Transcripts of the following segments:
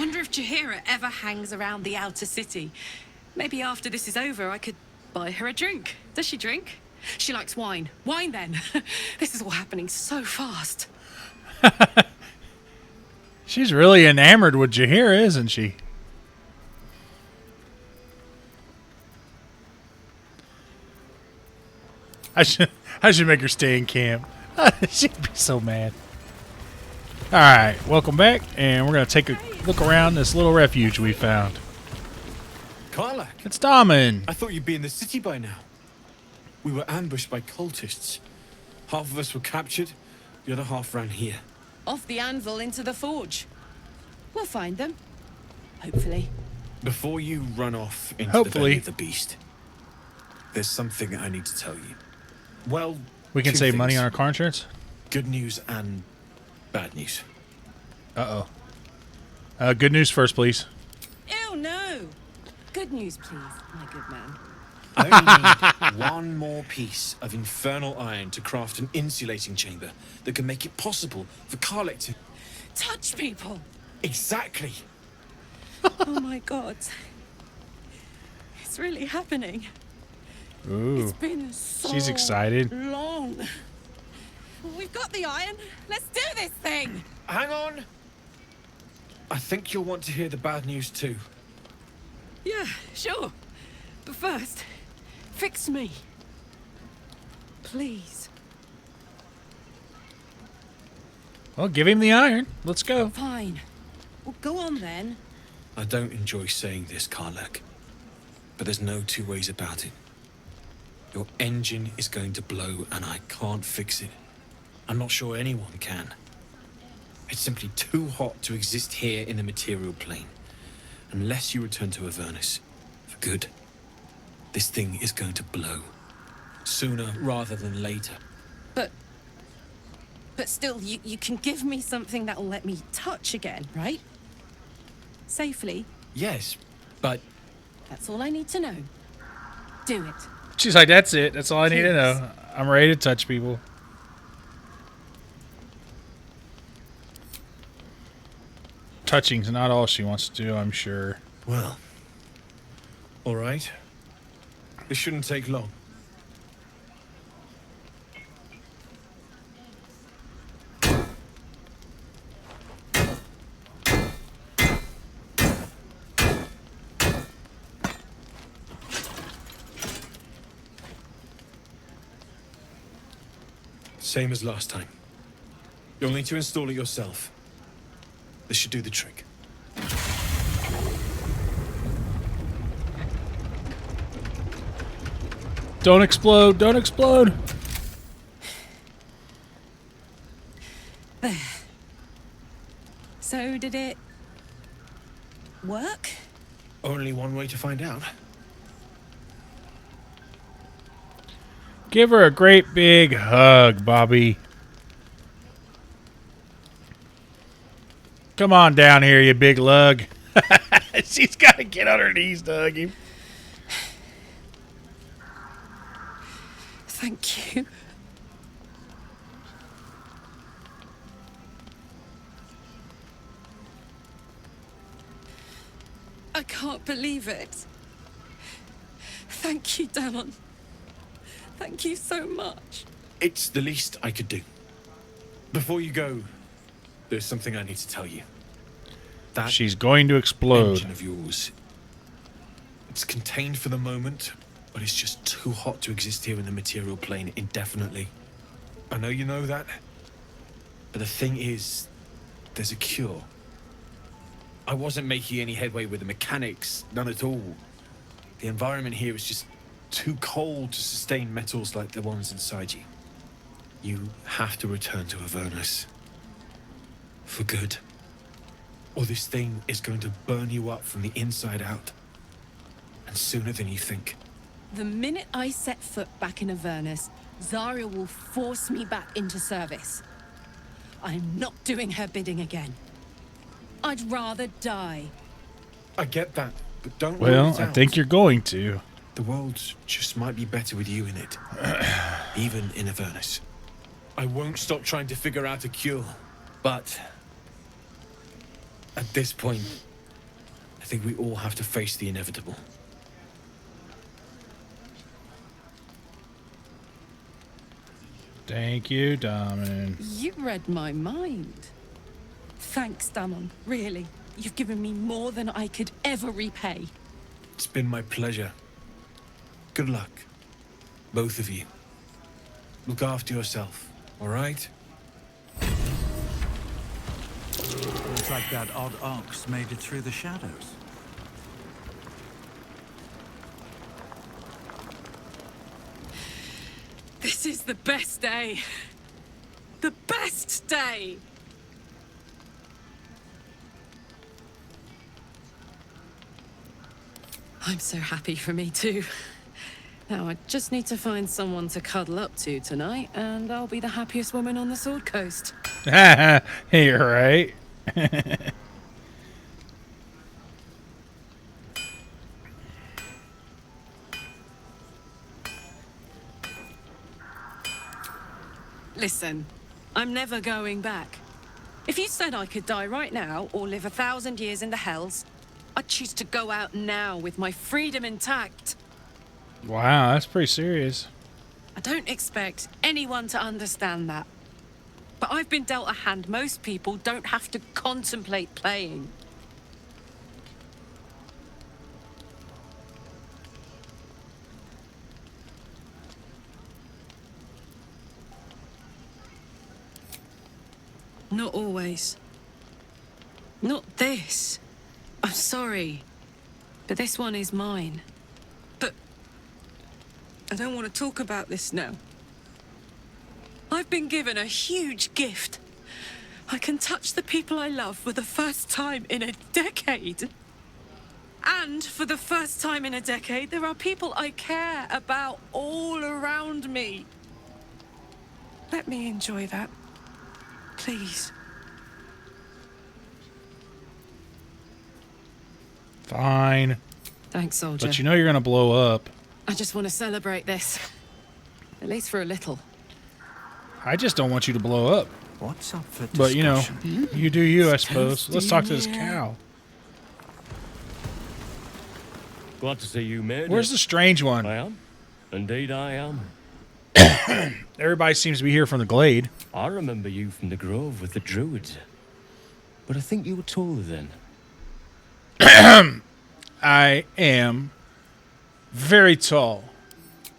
wonder if Jahira ever hangs around the outer city. Maybe after this is over, I could buy her a drink. Does she drink? She likes wine. Wine, then. This is all happening so fast. She's really enamored with Jahira, isn't she? I should make her stay in camp. She'd be so mad. Alright, welcome back, and we're going to take a look around this little refuge we found. Karlak, It's Damen. I thought you'd be in the city by now. We were ambushed by cultists. Half of us were captured, the other half ran here. Off the anvil into the forge. We'll find them. Hopefully. Before you run off into the Hopefully. belly of the beast, there's something I need to tell you. Well, We can two save money things. on our car insurance? Good news and bad news. Uh-oh. Good news first, please. Ew, no. Good news, please, my good man. I only need one more piece of infernal iron to craft an insulating chamber that can make it possible for Karlak to... Touch people. Exactly. Oh my god. It's really happening. Ooh. It's been so She's excited. long. We've got the iron. Let's do this thing. Hang on. I think you'll want to hear the bad news too. Yeah, sure. But first, fix me. Please. Well, give him the iron. Let's go. Fine. Well, go on then. I don't enjoy saying this, Karlak, but there's no two ways about it. Your engine is going to blow and I can't fix it. I'm not sure anyone can. It's simply too hot to exist here in the material plane. Unless you return to Avernus for good, this thing is going to blow. Sooner rather than later. But still, you can give me something that'll let me touch again, right? Safely. Yes, but That's all I need to know. Do it. She's like, that's it. That's all I need to know. I'm ready to touch people. Touching's not all she wants to do, I'm sure. well, all right. This shouldn't take long. Same as last time. You'll need to install it yourself. This should do the trick. Don't explode. Don't explode. There. So, did it work? Only one way to find out. Give her a great big hug, Bobby. Come on down here, you big lug. She's got to get on her knees to hug him. Thank you. I can't believe it. Thank you, Damon. Thank you so much. It's the least I could do. Before you go, there's something I need to tell you. That She's going to explode. engine of yours, it's contained for the moment, but it's just too hot to exist here in the material plane indefinitely. I know you know that, but the thing is, there's a cure. I wasn't making any headway with the mechanics, none at all. The environment here is just too cold to sustain metals like the ones inside you. You have to return to Avernus. For good. Or this thing is going to burn you up from the inside out. And sooner than you think. The minute I set foot back in Avernus, Zarya will force me back into service. I'm not doing her bidding again. I'd rather die. I get that, but don't Well, rule it I out. think you're going to. The world just might be better with you in it. Even in Avernus. I won't stop trying to figure out a cure. But at this point, I think we all have to face the inevitable. Thank you, Damon. You read my mind. Thanks, Damon. Really. You've given me more than I could ever repay. It's been my pleasure. Good luck, both of you. Look after yourself, all right? Looks like that odd ox made it through the shadows. This is the best day. The best day! I'm so happy for me too. Now I just need to find someone to cuddle up to tonight, and I'll be the happiest woman on the Sword Coast. You're right. Listen, I'm never going back. If you said I could die right now or live 1,000 years in the Hells, I'd choose to go out now with my freedom intact. Wow, that's pretty serious. I don't expect anyone to understand that. But I've been dealt a hand most people don't have to contemplate playing. Not always. Not this. I'm sorry. But this one is mine. But I don't want to talk about this now. I've been given a huge gift. I can touch the people I love for the first time in a decade. And for the first time in a decade, there are people I care about all around me. Let me enjoy that. Please. Fine. Thanks, soldier. But you know you're gonna blow up. I just want to celebrate this. At least for a little. I just don't want you to blow up. What's up for discussion? But, you know, you do you, I suppose. Let's talk to this cow. Glad to see you, mate. Where's the strange one? I am. Indeed, I am. Everybody seems to be here from the glade. I remember you from the grove with the druids. But I think you were taller then. I am very tall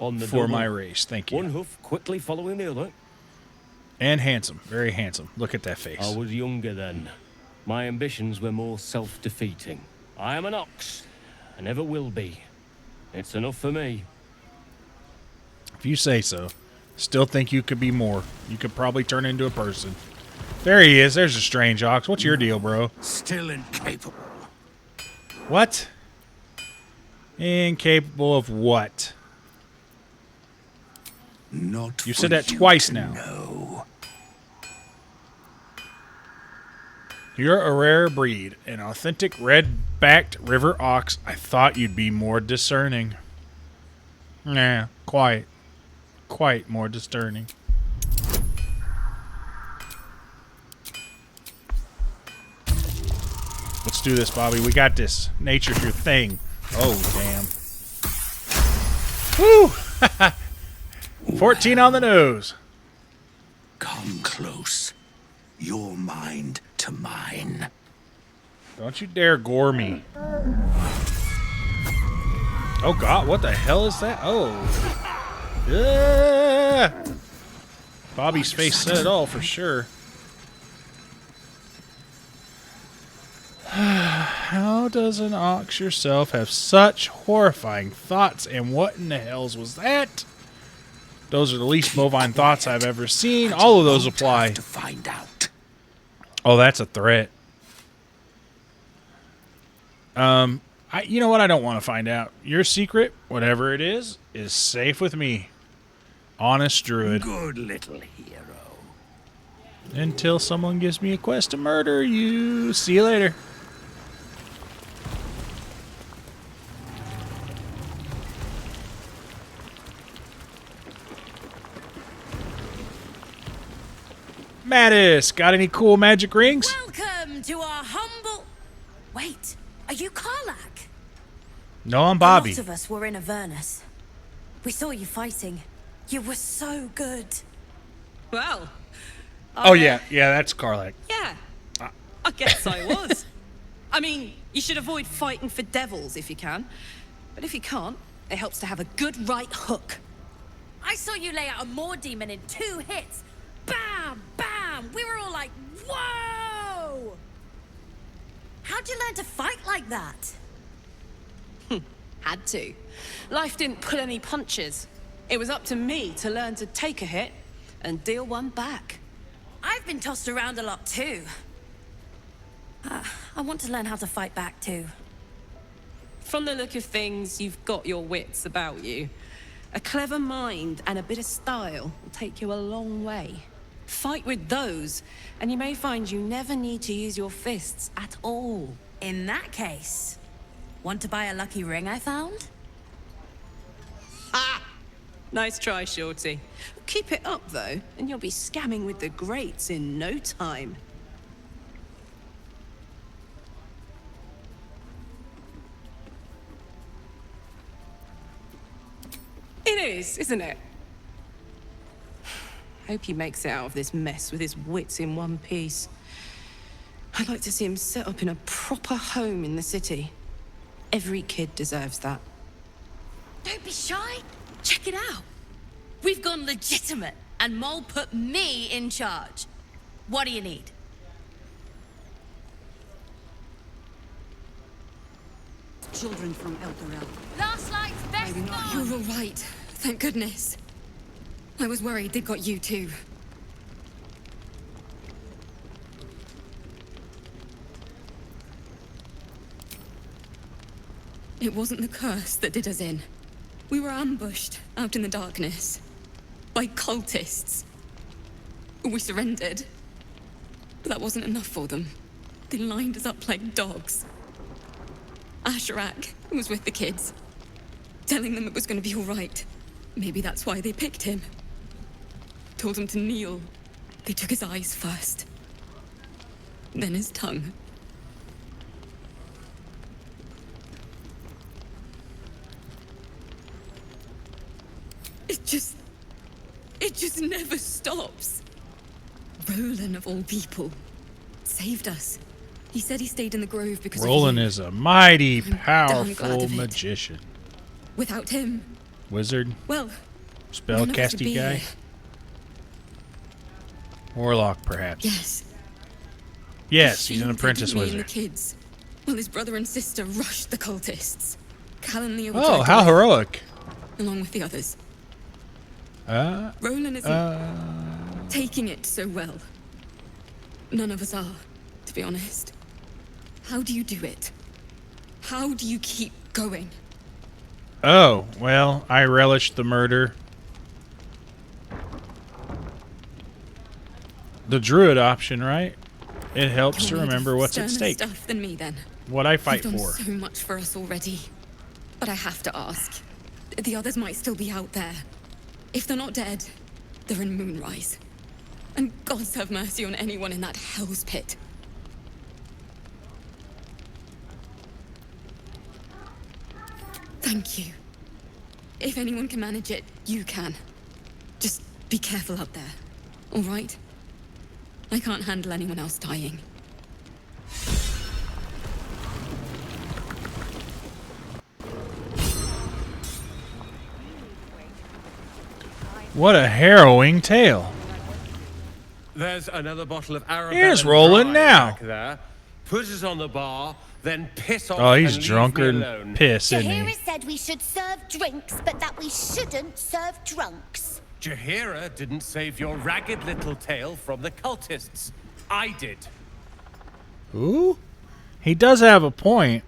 On the for double, my race. Thank you. one hoof quickly following the other. And handsome. Very handsome. Look at that face. I was younger then. My ambitions were more self-defeating. I am an ox. I never will be. It's enough for me. If you say so. Still think you could be more. You could probably turn into a person. There he is. There's a strange ox. What's your deal, bro? Still incapable. What? Incapable of what? Not You for said that you twice to now. know. You're a rare breed, an authentic red-backed river ox. I thought you'd be more discerning. Nah, quite more discerning. Let's do this, Bobby. We got this. Nature's your thing. Oh, damn. Woo! 14 on the nose. Come close. Your mind to mine. Don't you dare gore me. Oh, God. What the hell is that? Oh. Yeah. Bobby's face said it all for sure. How does an ox yourself have such horrifying thoughts, and what in the hells was that? Those are the least bovine thoughts I've ever seen. All of those apply. To find out. Oh, that's a threat. You know what? I don't want to find out. Your secret, whatever it is safe with me. Honest druid. Good little hero. Until someone gives me a quest to murder you. See you later. Mattis, got any cool magic rings? Welcome to our humble... Wait, Are you Karlak? No, I'm A Bobby. lot of us were in Avernus. We saw you fighting. You were so good. Well, Oh, yeah. Yeah, that's Karlak. yeah. I guess I was. I mean, you should avoid fighting for devils if you can. But if you can't, it helps to have a good right hook. I saw you lay out a Moor demon in 2 hits. Bam! Bam! We were all like, whoa! How'd you learn to fight like that? Had to. Life didn't pull any punches. It was up to me to learn to take a hit and deal one back. I've been tossed around a lot too. I want to learn how to fight back too. From the look of things, you've got your wits about you. A clever mind and a bit of style will take you a long way. Fight with those, and you may find you never need to use your fists at all. In that case, want to buy a lucky ring I found? Ha! Nice try, Shorty. Keep it up, though, and you'll be scamming with the greats in no time. It is, isn't it? Hope he makes it out of this mess with his wits in one piece. I'd like to see him set up in a proper home in the city. Every kid deserves that. Don't be shy. Check it out. We've gone legitimate, and Mole put me in charge. What do you need? Children from Elturel. Last light's best You're all right. Thank goodness. I was worried they'd got you too. It wasn't the curse that did us in. We were ambushed out in the darkness by cultists. We surrendered. But that wasn't enough for them. They lined us up like dogs. Asherak was with the kids, telling them it was going to be all right. Maybe that's why they picked him. Told him to kneel. They took his eyes first, then his tongue. It just never stops. Roland, of all people, saved us. He said he stayed in the grove because Roland of you. is a mighty I'm damn glad powerful of it. magician. Without him, Wizard, well, spell none of us would casting be guy, here. warlock perhaps. Yes. Yes, He he's an shielded apprentice me and wizard. the kids, while his brother and sister rushed the cultists. Cal and Leo were Oh, dragged how away, heroic! along with the others. Roland isn't taking it so well. None of us are, to be honest. How do you do it? How do you keep going? Oh, well, I relish the murder. The druid option, right? It helps to You're made of remember what's at sterner stake. stuff than me, then. What I fight You've done for. so much for us already. But I have to ask. The others might still be out there. If they're not dead, they're in Moonrise. And gods have mercy on anyone in that hell's pit. Thank you. If anyone can manage it, you can. Just be careful out there, all right? I can't handle anyone else dying. What a harrowing tale. There's another bottle of Arabella. Here's Roland Dry now. back there. Put it on the bar, then piss off. Oh, he's and leave drunker me than alone. piss, isn't Jahira he? said we should serve drinks, but that we shouldn't serve drunks. Jahira didn't save your ragged little tail from the cultists. I did. Ooh, he does have a point.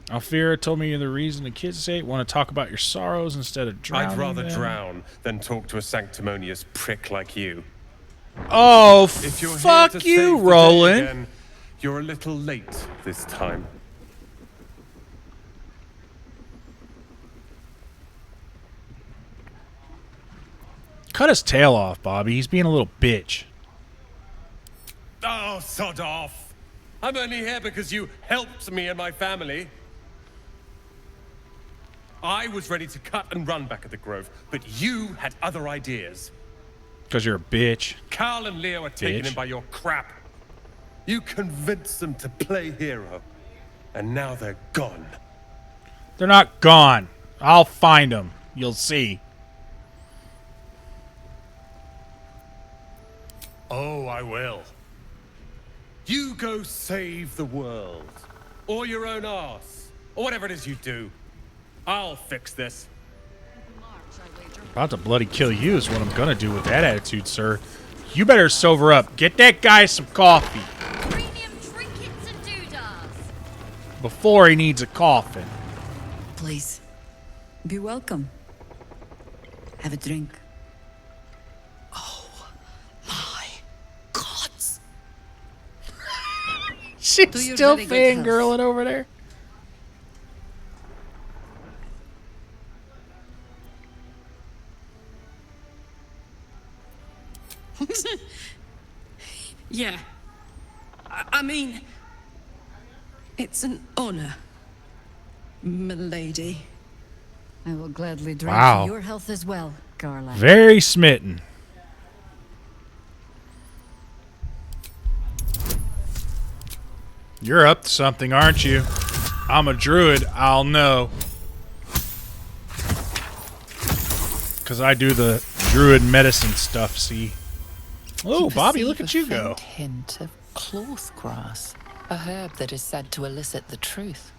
Alfira told me the reason the kids say want to talk about your sorrows instead of drowning. I'd rather them. drown than talk to a sanctimonious prick like you. Oh, If you're fuck here to you, save the day Roland. again, you're a little late this time. Cut his tail off, Bobby. He's being a little bitch. Oh, sod off. I'm only here because you helped me and my family. I was ready to cut and run back at the Grove, but you had other ideas. Because you're a bitch. Carl and Leo are taken Bitch. in by your crap. You convinced them to play hero, and now they're gone. They're not gone. I'll find them. You'll see. Oh, I will. You go save the world. Or your own arse. Or whatever it is you do. I'll fix this. About to bloody kill you is what I'm gonna do with that attitude, sir. You better sober up. Get that guy some coffee. Premium trinkets and doodahs. Before he needs a coffin. Please, be welcome. Have a drink. Oh, my gods. She's To your still very good health. fangirling over there. Yeah. I mean, it's an honor, milady. I will gladly drink Wow. to your health as well, Carla. Very smitten. You're up to something, aren't you? I'm a druid, I'll know. Because I do the druid medicine stuff, see? Oh, Bobby, look at you go. Hint of cloth grass, a herb that is said to elicit the truth.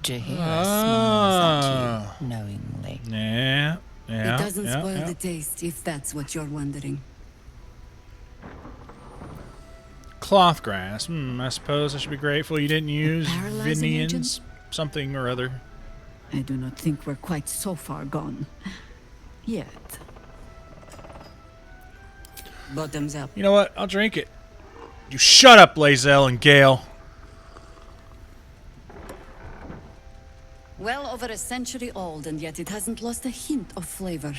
Jahira smiles at you knowingly. Yeah, yeah. It doesn't yeah, spoil yeah. the taste, if that's what you're wondering. Cloth grass. I suppose I should be grateful you didn't use paralyzing Vinians agent? something or other. I do not think we're quite so far gone. Yet. Bottoms up. You know what? I'll drink it. You shut up, Lae'zel and Gale. Well over a century old, and yet it hasn't lost a hint of flavor.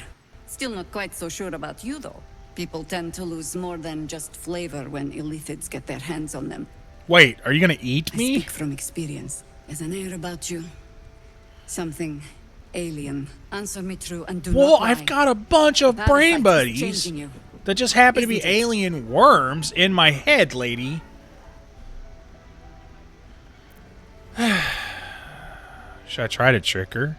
Still not quite so sure about you, though. People tend to lose more than just flavor when illithids get their hands on them. Wait, are you gonna eat I me? speak from experience. There's an air about you. Something alien. Answer me true and do Well, not lie. I've got a bunch of Parasite brain is buddies changing you. that just happen to be Isn't it? alien worms in my head, lady. Should I try to trick her?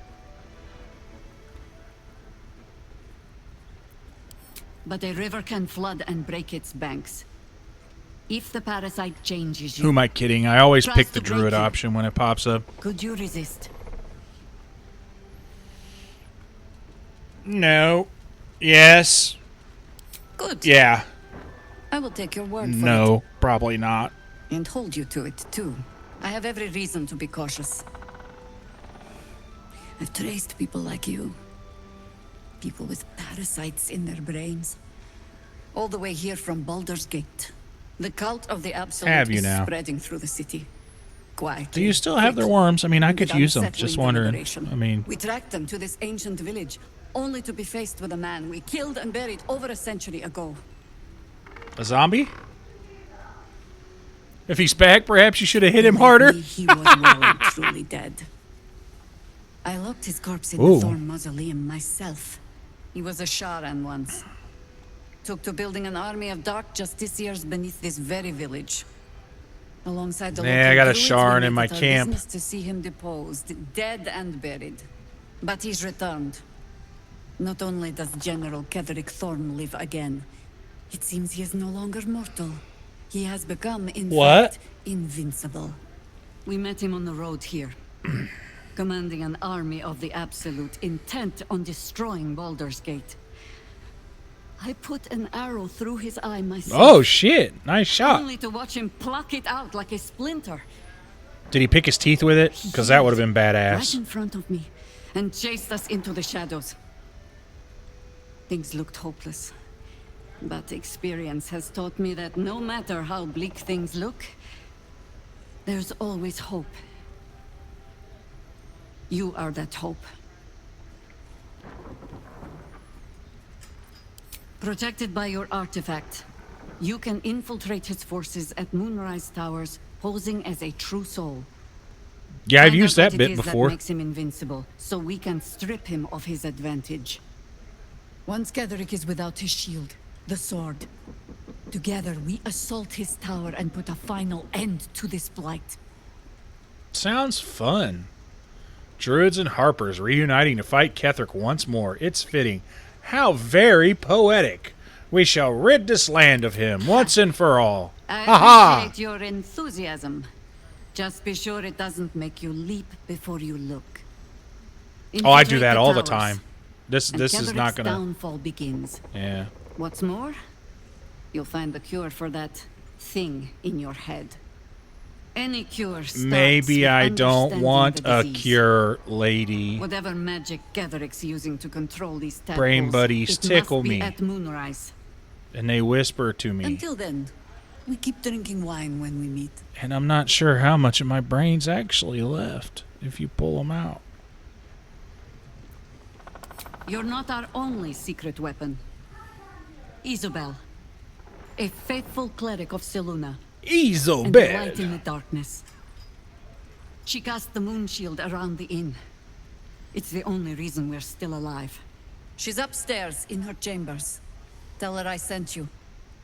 But a river can flood and break its banks. If the parasite changes you, Who am I kidding? I always Trust pick the to break druid you. option when it pops up. could you resist? No. Yes. Good. Yeah. I will take your word for it. No, probably not. And hold you to it, too. I have every reason to be cautious. I've traced people like you. People with parasites in their brains. All the way here from Baldur's Gate. The cult of the Absolute Have you is now? spreading through the city. Quietly. Do you still have their worms? I mean, I could with use them. unsettling Just wondering. deliberation. I mean, We tracked them to this ancient village, only to be faced with a man we killed and buried over a century ago. a zombie? If he's back, perhaps you should have hit him Believe harder. me, he was well and truly dead. I locked his corpse in Ooh. the Thorn Mausoleum myself. He was a Sharan once. Took to building an army of dark justiciars beneath this very village. Alongside the Yeah, local I got a druids, Sharan we in made my it our camp. business to see him deposed, dead and buried. But he's returned. Not only does General Ketheric Thorn live again, it seems he is no longer mortal. He has become, in What? fact, invincible. We met him on the road here, commanding an army of the Absolute, intent on destroying Baldur's Gate. I put an arrow through his eye myself. Oh, shit. Nice shot. Only to watch him pluck it out like a splinter. Did he pick his teeth with it? Because that would have been Right badass. in front of me, and chased us into the shadows. Things looked hopeless. But experience has taught me that no matter how bleak things look, there's always hope. You are that hope. Protected by your artifact, you can infiltrate his forces at Moonrise Towers posing as a true soul. Yeah, I've Find used out that what it bit is before. That makes him invincible, so we can strip him of his advantage. Once Ketheric is without his shield, the sword, together we assault his tower and put a final end to this blight. Sounds fun. Druids and Harpers reuniting to fight Ketheric once more. It's fitting. How very poetic. We shall rid this land of him once and for all. I Ha ha! appreciate your enthusiasm. Just be sure it doesn't make you leap before you look. Oh, I do Infiltrate that all the towers, time. This and is not Ketheric's gonna. downfall begins. Yeah. What's more, you'll find the cure for that thing in your head. Any cure starts Maybe with I don't understanding want the a disease. cure, lady. Whatever magic Ketheric's using to control these tadpoles, Brain buddies it tickle must be me. at moonrise. And they whisper to me. Until then, we keep drinking wine when we meet. And I'm not sure how much of my brain's actually left if you pull them out. You're not our only secret weapon. Isabel, a faithful cleric of Selûne. And a light in the darkness. She cast the moon shield around the inn. It's the only reason we're still alive. She's upstairs in her chambers. Tell her I sent you,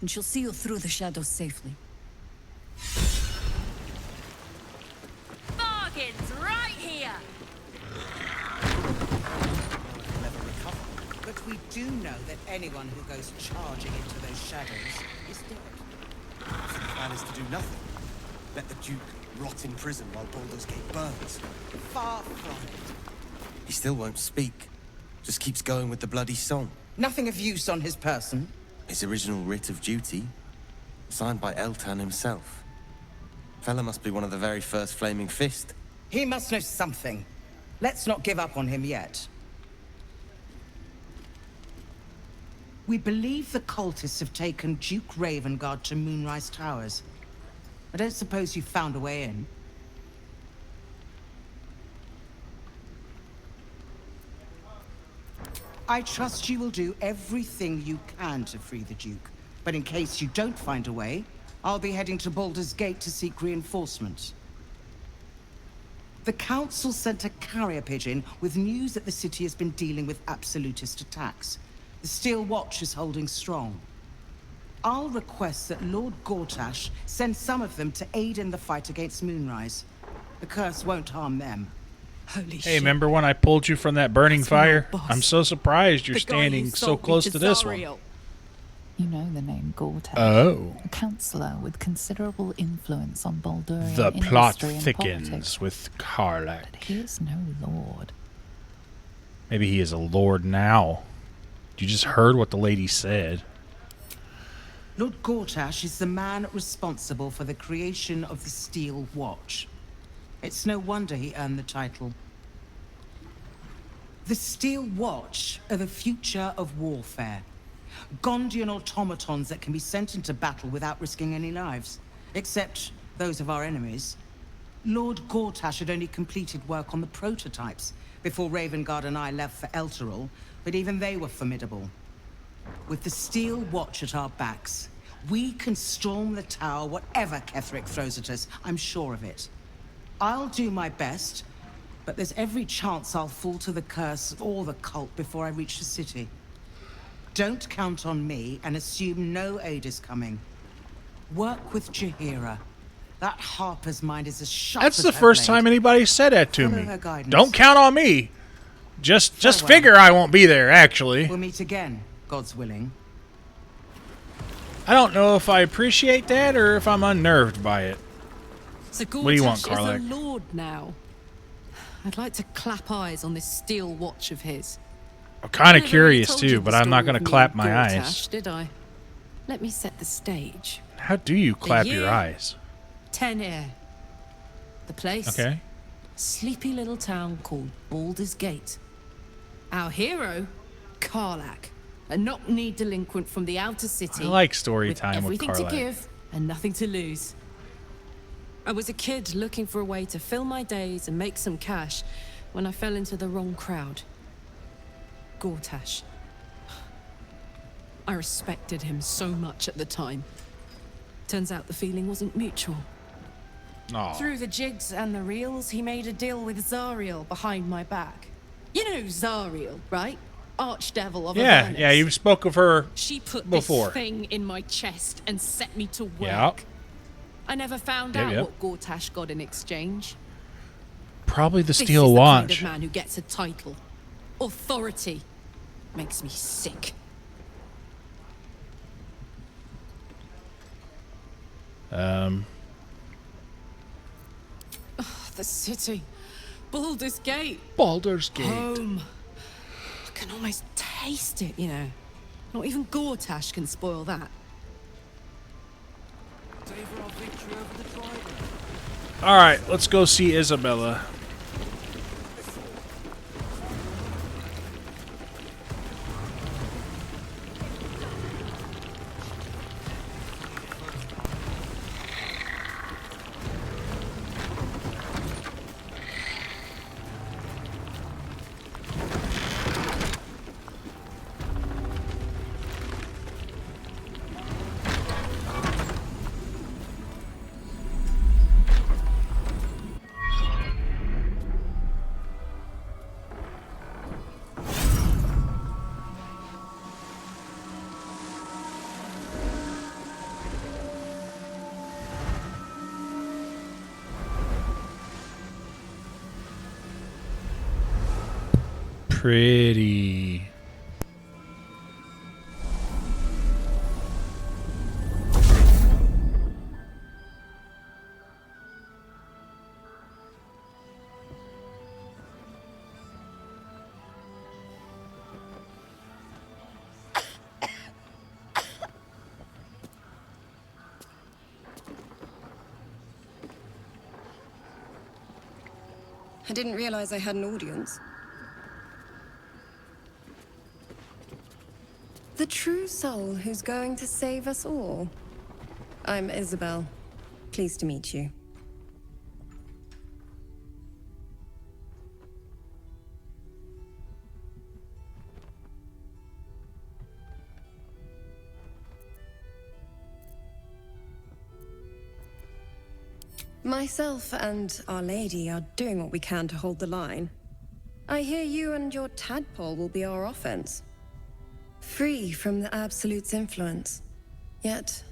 and she'll see you through the shadows safely. Bargains right here. Never recover. But we do know that anyone who goes charging into those shadows is dead. So the plan is to do nothing. Let the Duke rot in prison while Baldur's Gate burns. Far from it. He still won't speak. Just keeps going with the bloody song. Nothing of use on his person. His original writ of duty, signed by Eltan himself. Fella must be one of the very first Flaming Fist. He must know something. Let's not give up on him yet. We believe the cultists have taken Duke Ravengard to Moonrise Towers. I don't suppose you found a way in. I trust you will do everything you can to free the Duke. But in case you don't find a way, I'll be heading to Baldur's Gate to seek reinforcements. The Council sent a carrier pigeon with news that the city has been dealing with absolutist attacks. The Steel Watch is holding strong. I'll request that Lord Gortash send some of them to aid in the fight against Moonrise. The curse won't harm them. Holy Hey, remember when I pulled you from that burning fire? boss. I'm so surprised you're The guy standing who so sold me close to to this one. Zariel. You know the name Gortash. Oh. A counselor with considerable influence on Baldur. The plot and thickens politics. with Karlach. But he is no lord. Maybe he is a lord now. You just heard what the lady said. Lord Gortash is the man responsible for the creation of the Steel Watch. It's no wonder he earned the title. The Steel Watch are the future of warfare. Gondian automatons that can be sent into battle without risking any lives. Except those of our enemies. Lord Gortash had only completed work on the prototypes before Ravengard and I left for Elturel, but even they were formidable. With the Steel Watch at our backs, we can storm the tower whatever Ketheric throws at us, I'm sure of it. I'll do my best, but there's every chance I'll fall to the curse or the cult before I reach the city. Don't count on me and assume no aid is coming. Work with Jaheira. That Harper's mind is as sharp That's as the her first blade. time anybody said that to Follow me. her guidance. Don't count on me. Just Farewell. figure I won't be there, actually. We'll meet again, God's willing. I don't know if I appreciate that or if I'm unnerved by it. So What do you want, Gortash is Karlach? a lord now. I'd like to clap eyes on this steel watch of his. I'm kind I of never curious really told too, you but the I'm not story going of to me clap and my Gortash, eyes. Did I? Let me set the stage. How do you clap your year? eyes? Tenir. The place? Okay. Sleepy little town called Baldur's Gate. Our hero, Karlach, a knock-knee delinquent from the outer city. I like story time with everything to Karlach. give and nothing to lose. I was a kid looking for a way to fill my days and make some cash when I fell into the wrong crowd. Gortash. I respected him so much at the time. Turns out the feeling wasn't mutual. Aw. Through the jigs and the reels, he made a deal with Zariel behind my back. You know Zariel, right? Archdevil of Yeah, Avernus. yeah, you spoke of her She put before. this thing in my chest and set me to work. Yeah. I never found Yep, out yep. what Gortash got in exchange. Probably the This steel is the watch. kind of man who gets a title. Authority. Makes me sick. The city. Baldur's Gate. Baldur's Gate. Home. I can almost taste it, you know. Not even Gortash can spoil that. All right, let's go see Isabella. Pretty. I didn't realize I had an audience. The true soul who's going to save us all. I'm Isabel. Pleased to meet you. Myself and Our Lady are doing what we can to hold the line. I hear you and your tadpole will be our offense. Free from the Absolute's influence, yet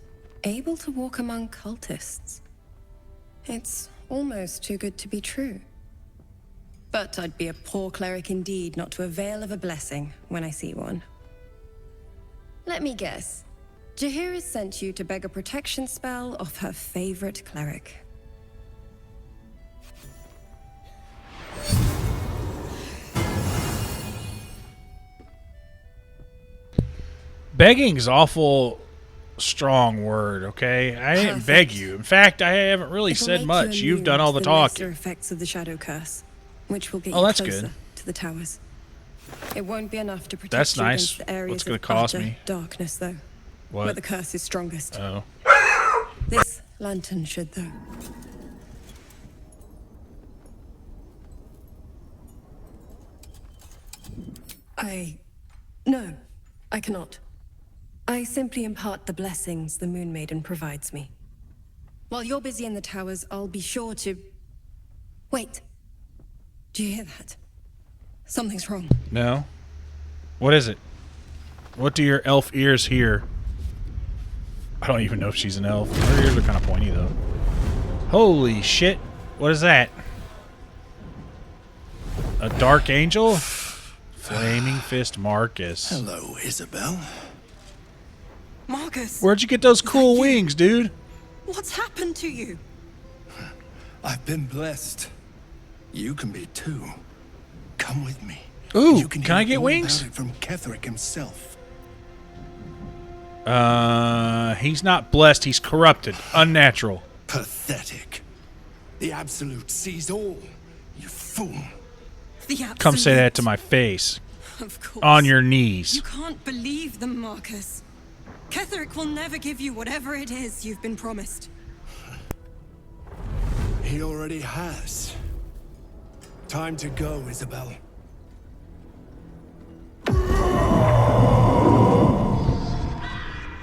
able to walk among cultists. It's almost too good to be true. But I'd be a poor cleric indeed not to avail of a blessing when I see one. Let me guess. Jaheira sent you to beg a protection spell off her favorite cleric. Begging's awful strong word, okay? I didn't beg you. In fact, I haven't really It'll said make much. you You've done all the immune to lesser talking. effects of the shadow curse, which will get Oh, you that's closer good. to the towers. It won't be enough to protect That's you nice. against the areas What's it gonna of cost utter me? darkness, though. What? Where the curse is strongest. Oh. This lantern should, though. No, I cannot. I simply impart the blessings the Moon Maiden provides me. While you're busy in the towers, I'll be sure to... Wait. Do you hear that? Something's wrong. No? What is it? What do your elf ears hear? I don't even know if she's an elf. Her ears are kind of pointy, though. Holy shit. What is that? A dark angel? Flaming Fist Marcus. Hello, Isabel. Marcus! Where'd you get those cool wings, dude? What's happened to you? I've been blessed. You can be too. Come with me. Ooh, you can hear I get all wings? about it from Ketherick himself. He's not blessed, he's corrupted. Unnatural. Pathetic. The Absolute sees all. You fool. The Absolute. Come say that to my face. Of course. On your knees. You can't believe them, Marcus. Ketherick will never give you whatever it is you've been promised. He already has. Time to go, Isabel.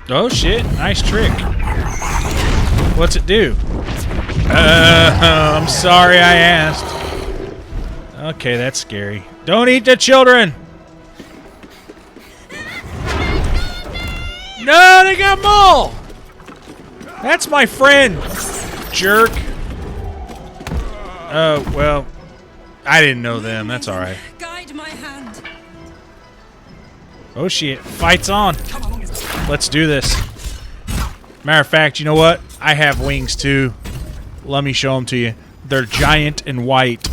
Oh shit, nice trick. What's it do? I'm sorry I asked. Okay, that's scary. Don't eat the children! No, they got Maul! That's my friend, jerk. Oh, well, I didn't know them. That's alright. Guide my hand. Oh shit, fight's on. Let's do this. Matter of fact, you know what? I have wings too. Let me show them to you. They're giant and white.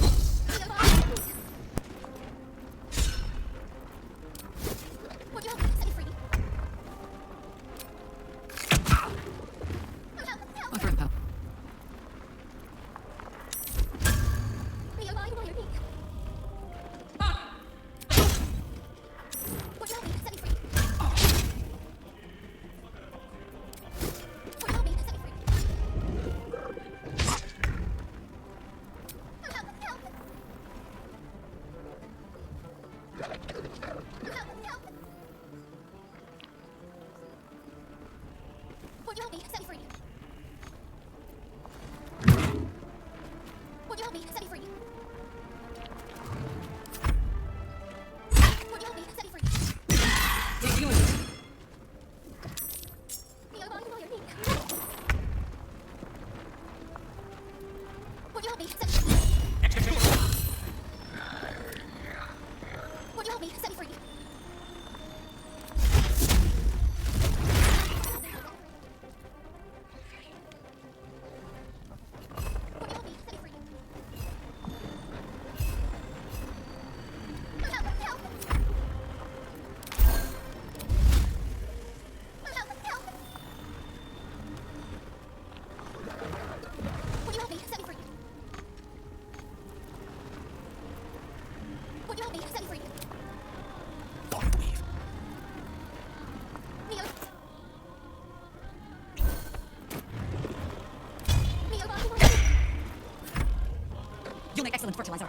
You'll make excellent fertilizer.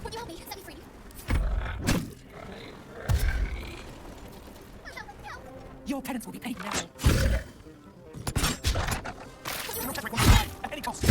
Would you help me set me free? Your penance will be paid now. At any cost.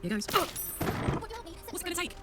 Here goes. What's it gonna take?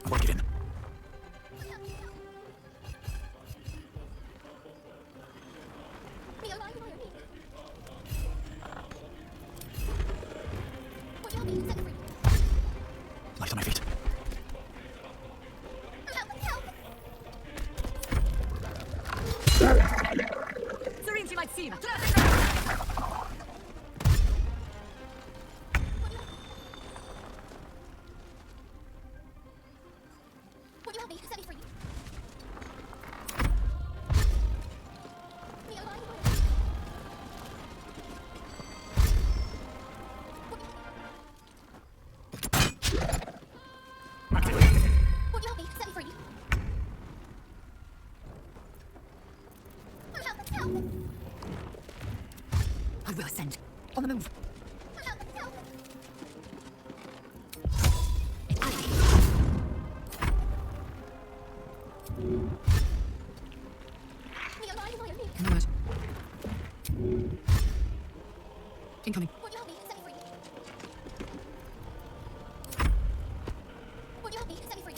Work it in. Light on my feet. Serene, you might see him. Would you help me set me free? Would you help me set me free? I will ascend. On the move. Alright. Incoming. Would you help me set me free? Would you help me set me free?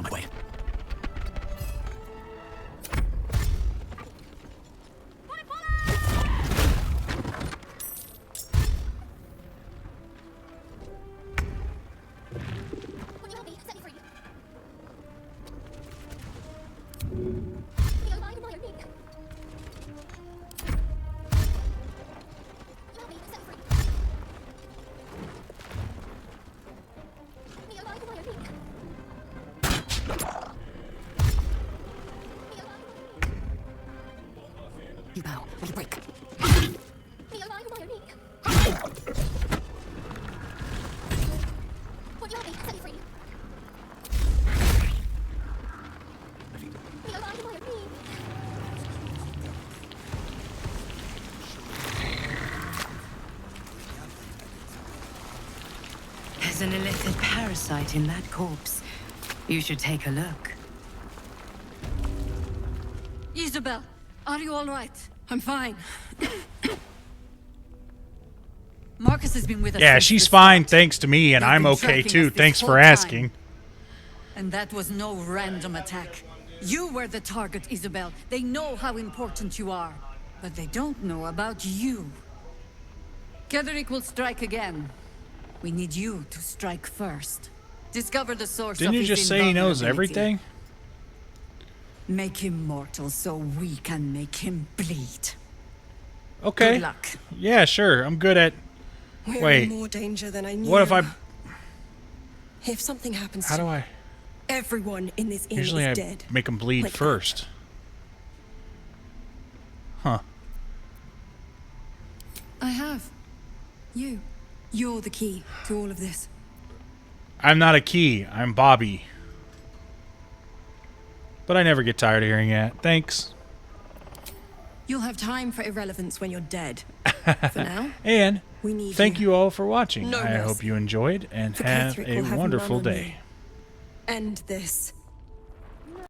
my way. You bow, will you break? There's an illicit parasite in that corpse. You should take a look. Isabel, are you all right? I'm fine. Marcus has been with us. Yeah, since she's the fine start. thanks to me, and They've I'm been okay tracking too. us this Thanks whole for time. asking. And that was no random attack. You were the target, Isabel. They know how important you are. But they don't know about you. Kedrick will strike again. We need you to strike first. Discover the source Didn't of you his just say he knows invulnerability. everything? Make him mortal so we can make him bleed. Okay. Good luck. Yeah, sure. I'm good at... We're Wait. in more danger than I knew. What if I... If something happens How to do I... everyone in this inn Usually is I dead. make him bleed Like that. first. Huh. I have. You. You're the key to all of this. I'm not a key. I'm Bobby. But I never get tired of hearing that. Thanks. You'll have time for irrelevance when you're dead. For now, And we need thank you all for watching. No I mercy. hope you enjoyed and For have Ketherick a will have wonderful none on day. me. End this.